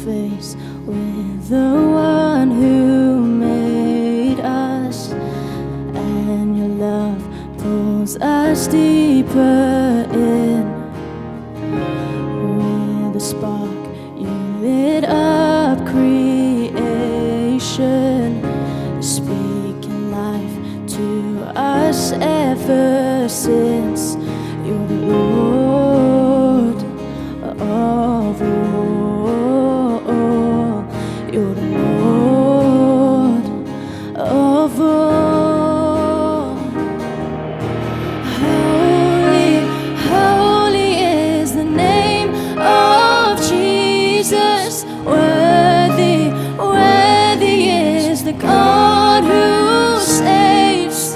face with the one who made us, and your love pulls us deeper in. With a spark you lit up creation, speaking life to us ever since. You're the Lord of all. You're the Lord of all. Holy, holy is the name of Jesus. Worthy, worthy is the God who saves.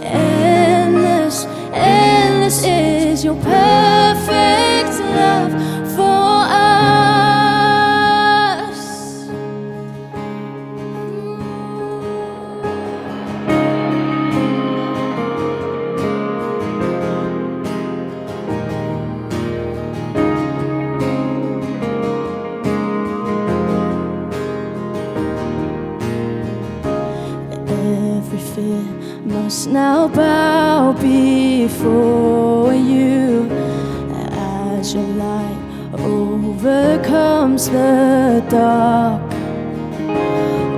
Endless, endless is your perfect love for us. Every fear must now bow before you, as your light overcomes the dark.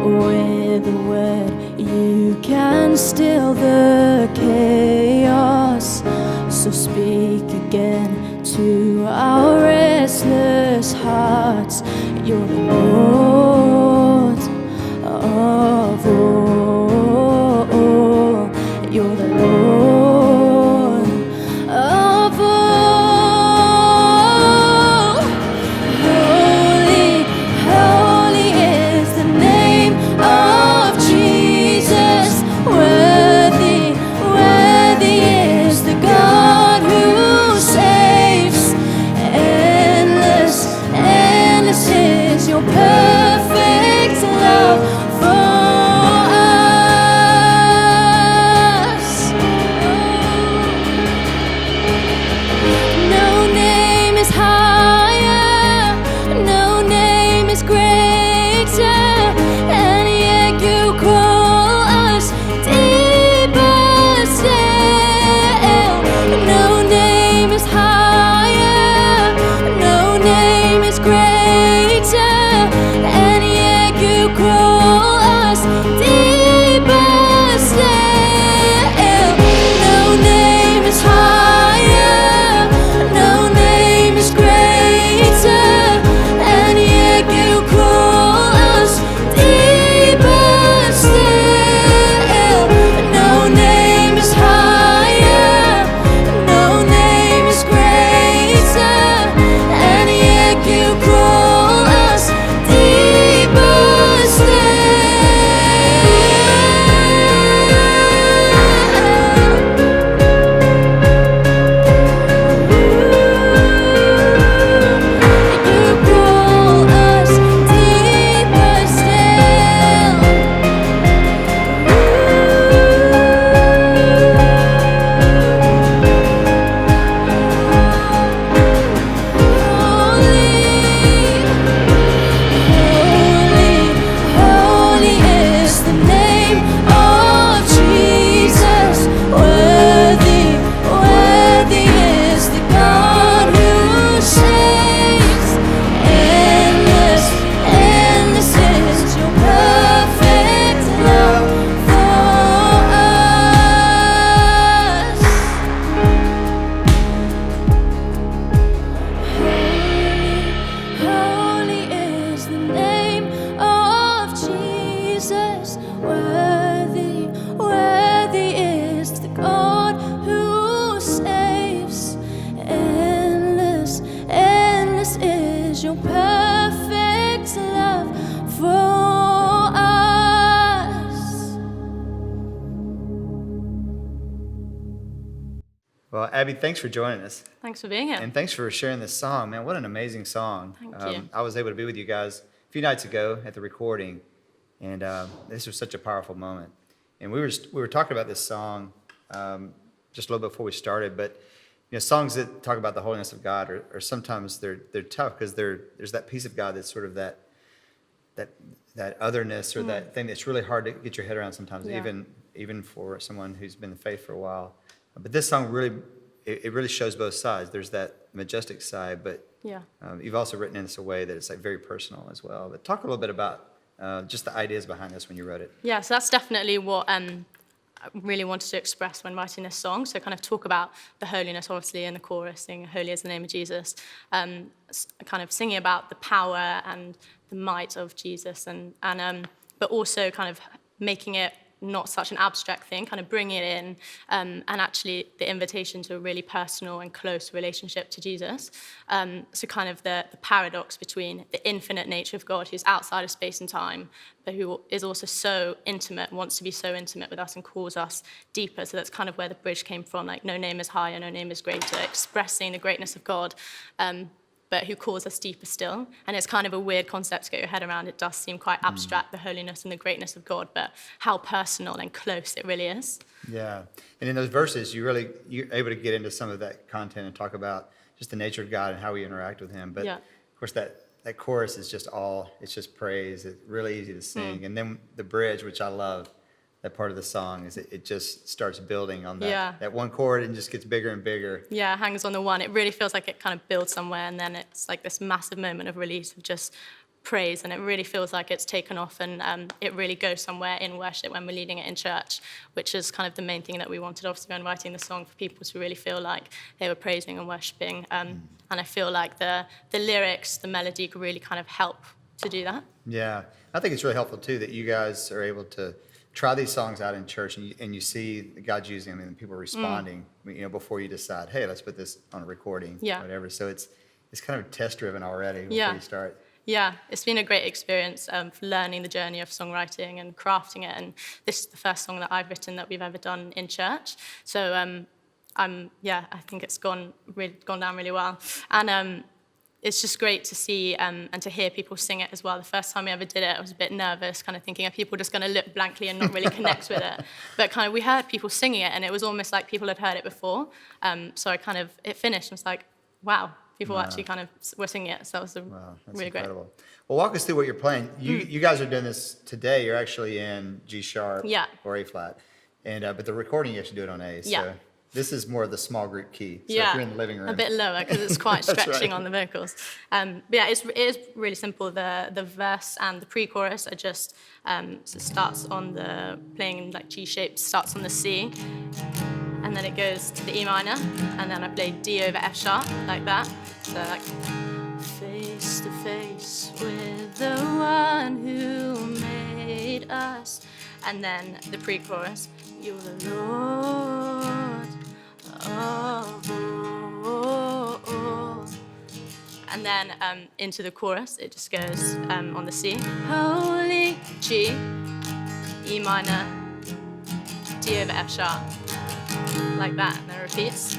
With a word you can still the chaos. So speak again to our restless hearts. You're the Lord of all. You're the Lord of all. Holy, holy is the name of Jesus. Worthy, worthy is the God who saves. Endless, endless is your perfect love for us. No name is higher, no name is greater, and yet you call us deeper still. No name is higher, no name is greater, and yet you call us deeper still. No name is higher, no name is greater, and yet you call us deeper still. No name is higher, no name is greater, and yet you call us deeper still. You call us deeper still. Holy, holy is the name of Jesus. Worthy, worthy is the God who saves. Endless, endless is your perfect love for us. Holy, holy is the name of Jesus. Worthy, worthy is the God who saves. Endless, endless is your perfect love for us. Well, Abby, thanks for joining us. Thanks for being here. And thanks for sharing this song. Man, what an amazing song. Thank you. I was able to be with you guys a few nights ago at the recording, and this was such a powerful moment. And we were talking about this song just a little before we started, but you know, songs that talk about the holiness of God are sometimes they're tough because there's that piece of God that's sort of that that otherness or that thing that's really hard to get your head around sometimes, Yeah. even for someone who's been in the faith for a while. But this song really, it really shows both sides. There's that majestic side, but Yeah. you've also written in this a way that it's like very personal as well. But talk a little bit about just the ideas behind this when you wrote it. Yeah, so that's definitely what I really wanted to express when writing this song. So kind of talk about the holiness, obviously, in the chorus, sing "Holy is the name of Jesus," kind of singing about the power and the might of Jesus, but also kind of making it not such an abstract thing, kind of bringing it in, and actually the invitation to a really personal and close relationship to Jesus. So kind of the paradox between the infinite nature of God, who's outside of space and time, but who is also so intimate, wants to be so intimate with us and calls us deeper. So that's kind of where the bridge came from, like no name is higher, no name is greater, expressing the greatness of God, but who calls us deeper still. And it's kind of a weird concept to get your head around. It does seem quite abstract, the holiness and the greatness of God, but how personal and close it really is. Yeah. And in those verses, you're able to get into some of that content and talk about just the nature of God and how we interact with him. But Yeah. of course, that chorus is it's just praise. It's really easy to sing. And then the bridge, which I love, that part of the song, is it just starts building on that one chord and just gets bigger and bigger. Yeah, it hangs on the one. It really feels like it kind of builds somewhere, and then it's like this massive moment of release of just praise, and it really feels like it's taken off, and it really goes somewhere in worship when we're leading it in church, which is kind of the main thing that we wanted, obviously, when writing the song, for people to really feel like they were praising and worshiping. And I feel like the lyrics, the melody could really kind of help to do that. Yeah. I think it's really helpful, too, that you guys are able to try these songs out in church, and you see God using them and people responding, before you decide, hey, let's put this on a recording, whatever. So it's kind of test driven already before you start. Yeah, it's been a great experience learning the journey of songwriting and crafting it. And this is the first song that I've written that we've ever done in church. So I think it's gone down really well. And it's just great to see and to hear people sing it as well. The first time we ever did it, I was a bit nervous, kind of thinking, are people just going to look blankly and not really connect with it? But kind of we heard people singing it, and it was almost like people had heard it before. So it finished, and it's like, wow, people actually kind of were singing it. So that was really incredible. great. Well, walk us through what you're playing. You guys are doing this today. You're actually in G sharp or A flat, and but the recording you have to do it on A. So this is more of the small group key. So if you're in the living room, a bit lower because it's quite stretching on the vocals. But yeah, it is really simple. The verse and the pre-chorus are just so it starts on playing like G shape, starts on the C, and then it goes to the E minor, and then I play D over F sharp like that. So like face to face with the one who made us, and then the pre-chorus, you're the Lord of all. And then into the chorus, it just goes on the C, holy, G, E minor, D over F sharp, like that, and then it repeats.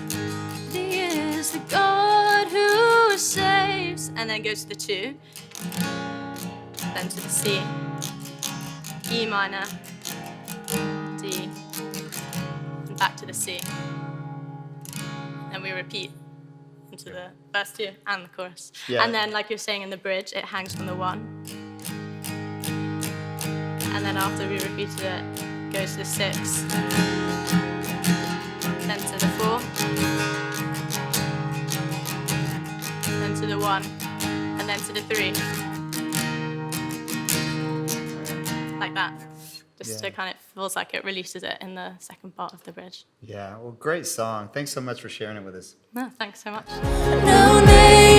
He is the God who saves, and then goes to the 2, then to the C, E minor, D, and back to the C. And we repeat into the verse 2 and the chorus. Yeah. And then, like you're saying in the bridge, it hangs from the 1. And then after we repeated it, goes to the 6, then to the 4, then to the 1, and then to the 3. Like that. Just to kind of feels like it releases it in the second part of the bridge. Yeah, well, great song. Thanks so much for sharing it with us. No, thanks so much. No name